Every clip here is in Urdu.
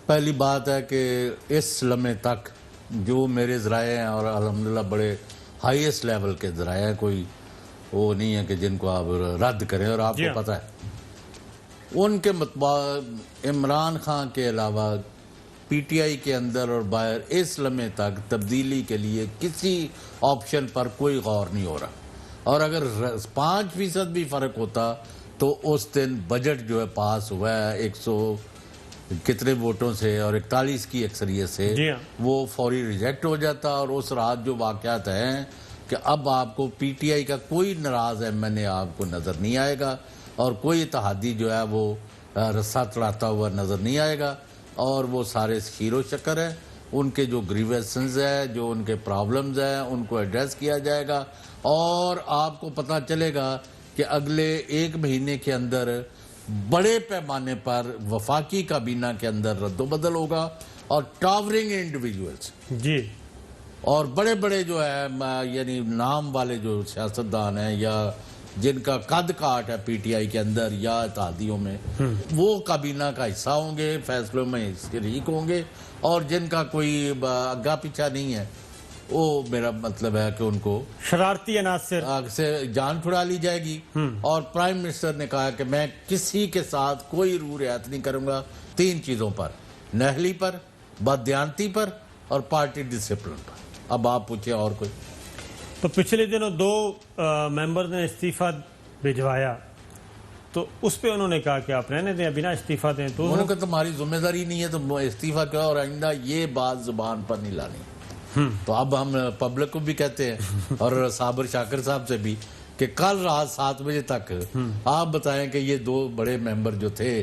پہلی بات ہے کہ اس لمحے تک جو میرے ذرائع ہیں اور الحمدللہ بڑے ہائیسٹ لیول کے ذرائع ہیں، کوئی وہ نہیں ہے کہ جن کو آپ رد کریں، اور آپ کو پتہ ہے ان کے مطابق عمران خان کے علاوہ پی ٹی آئی کے اندر اور باہر اس لمحے تک تبدیلی کے لیے کسی آپشن پر کوئی غور نہیں ہو رہا، اور اگر 5% بھی فرق ہوتا تو اس دن بجٹ جو ہے پاس ہوا ہے 100 کتنے ووٹوں سے اور 41 کی اکثریت سے وہ فوری ریجیکٹ ہو جاتا، اور اس رات جو واقعات ہیں کہ اب آپ کو پی ٹی آئی کا کوئی ناراض ایم این اے آپ کو نظر نہیں آئے گا، اور کوئی اتحادی جو ہے وہ رسہ چڑھاتا ہوا نظر نہیں آئے گا، اور وہ سارے شیر و شکر ہیں، ان کے جو گریوینسز ہیں، جو ان کے پرابلمز ہیں، ان کو ایڈریس کیا جائے گا، اور آپ کو پتہ چلے گا کہ اگلے 1 مہینے کے اندر بڑے پیمانے پر وفاقی کابینہ کے اندر رد و بدل ہوگا، اور ٹاورنگ انڈیویجولز اور بڑے بڑے جو ہے یعنی نام والے جو سیاستدان ہیں یا جن کا قد کاٹ ہے پی ٹی آئی کے اندر یا اتحادیوں میں، وہ کابینہ کا حصہ ہوں گے، فیصلوں میں شریک ہوں گے، اور جن کا کوئی آگا پیچھا نہیں ہے وہ میرا مطلب ہے کہ ان کو شرارتی عناصر سے جان چھڑا لی جائے گی۔ اور پرائم منسٹر نے کہا کہ میں کسی کے ساتھ کوئی رو رعایت نہیں کروں گا 3 چیزوں پر، نہلی پر، بددیانتی پر اور پارٹی ڈسپلن پر۔ اب آپ پوچھیں اور کوئی۔ تو پچھلے دنوں 2 ممبر نے استعفیٰ بھجوایا، تو اس پہ انہوں نے کہا کہ آپ رہنے دیں، بنا استعفیٰ دیں تو انہوں نے کہا تمہاری ذمہ داری نہیں ہے تو استعفیٰ کیا، اور آئندہ یہ بات زبان پر نہیں لانی۔ تو اب ہم پبلک کو بھی کہتے ہیں اور صابر شاکر صاحب سے بھی کہ کل رات 7 بجے تک آپ بتائیں کہ یہ 2 بڑے ممبر جو تھے،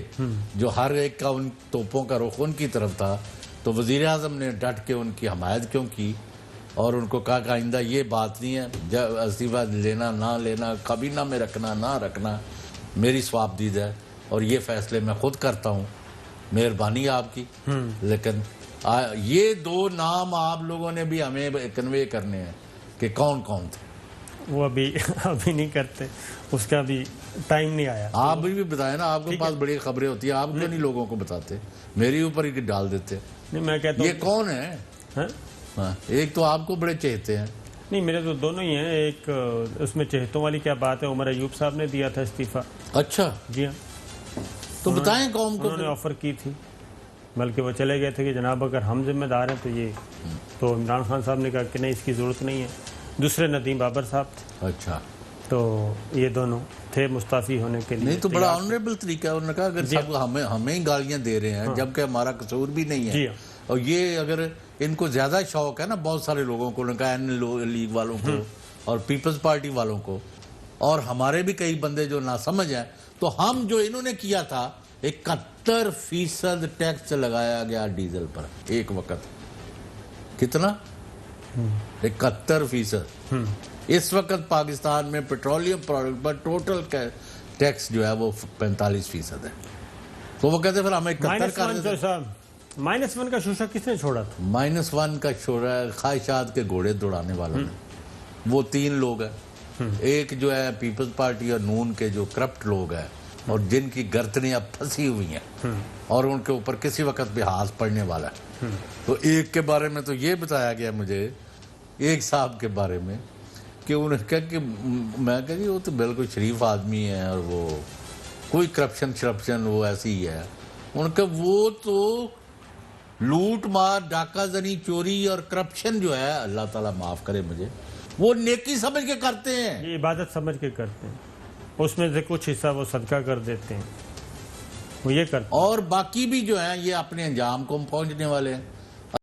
جو ہر ایک کا ان توپوں کا رخ ان کی طرف تھا، تو وزیر اعظم نے ڈٹ کے ان کی حمایت کیوں کی، اور ان کو کہا کہ آئندہ یہ بات نہیں ہے، جب استعفیٰ لینا نہ لینا، کابینہ میں رکھنا نہ رکھنا میری ثوابدید ہے، اور یہ فیصلے میں خود کرتا ہوں، مہربانی آپ کی۔ لیکن یہ 2 نام آپ لوگوں نے بھی ہمیں کنوے کرنے ہیں کہ کون کون تھے، وہ ابھی نہیں کرتے، اس کا بھی ٹائم نہیں آیا۔ آپ بھی بتائیں نا، آپ کے پاس بڑی خبریں ہوتی ہیں، آپ کیوں نہیں لوگوں کو بتاتے، میری اوپر ہی ڈال دیتے۔ نہیں، میں کہتا ہوں یہ کون ہے؟ ایک تو آپ کو بڑے چہتے ہیں۔ نہیں، میرے تو دونوں ہی ہیں، ایک اس میں چہتوں والی کیا بات ہے، عمر ایوب صاحب نے دیا تھا استعفیٰ۔ اچھا جی ہاں، تو بتائیں قوم کو۔ انہوں نے آفر کی تھی، بلکہ وہ چلے گئے تھے کہ جناب اگر ہم ذمہ دار ہیں تو عمران خان صاحب نے کہا کہ نہیں، اس کی ضرورت نہیں ہے۔ دوسرے ندیم بابر صاحب تھے، اچھا، تو یہ دونوں تھے مستعفی ہونے کے لیے۔ نہیں تو بڑا آنریبل طریقہ ہے، انہوں نے کہا اگر سب ہمیں ہی گالیاں دے رہے ہیں جبکہ ہمارا قصور بھی نہیں ہے، اور یہ اگر ان کو زیادہ شوق ہے نا بہت سارے لوگوں کو، انہوں نے کہا این لیگ والوں کو اور پیپلز پارٹی والوں کو، اور ہمارے بھی کئی بندے جو ناسمجھ ہیں، تو ہم جو انہوں نے کیا تھا 71% ٹیکس لگایا گیا ڈیزل پر ایک وقت۔ کتنا؟ 71%۔ اس وقت پاکستان میں پیٹرولیم پروڈکٹ پر ٹوٹل ٹیکس جو ہے وہ 45% ہے، تو وہ کہتے ہیں پھر ہمیں 71 کر دیتے ہیں۔ -1 کا شوشہ کس نے چھوڑا تھا؟ -1 کا شوشہ خواہشات کے گھوڑے دوڑانے والوں نے، وہ 3 لوگ ہیں، ایک جو ہے پیپلز پارٹی اور نون کے جو کرپٹ لوگ ہیں اور جن کی گردنیں اب پھنسی ہوئی ہیں اور ان کے اوپر کسی وقت بھی ہاتھ پڑنے والا ہے۔ تو ایک کے بارے میں تو یہ بتایا گیا مجھے، ایک صاحب کے بارے میں، کہ انہوں نے کہا کہ میں کہا جی وہ تو بالکل شریف آدمی ہے اور وہ کوئی کرپشن وہ ایسی ہی ہے۔ انہوں نے کہا وہ تو لوٹ مار، ڈاکہ زنی، چوری اور کرپشن جو ہے، اللہ تعالیٰ معاف کرے مجھے، وہ نیکی سمجھ کے کرتے ہیں، یہ عبادت سمجھ کے کرتے ہیں، اس میں سے کچھ حصہ وہ صدقہ کر دیتے ہیں، وہ یہ کرتے ہیں، اور باقی بھی جو ہیں یہ اپنے انجام کو پہنچنے والے ہیں۔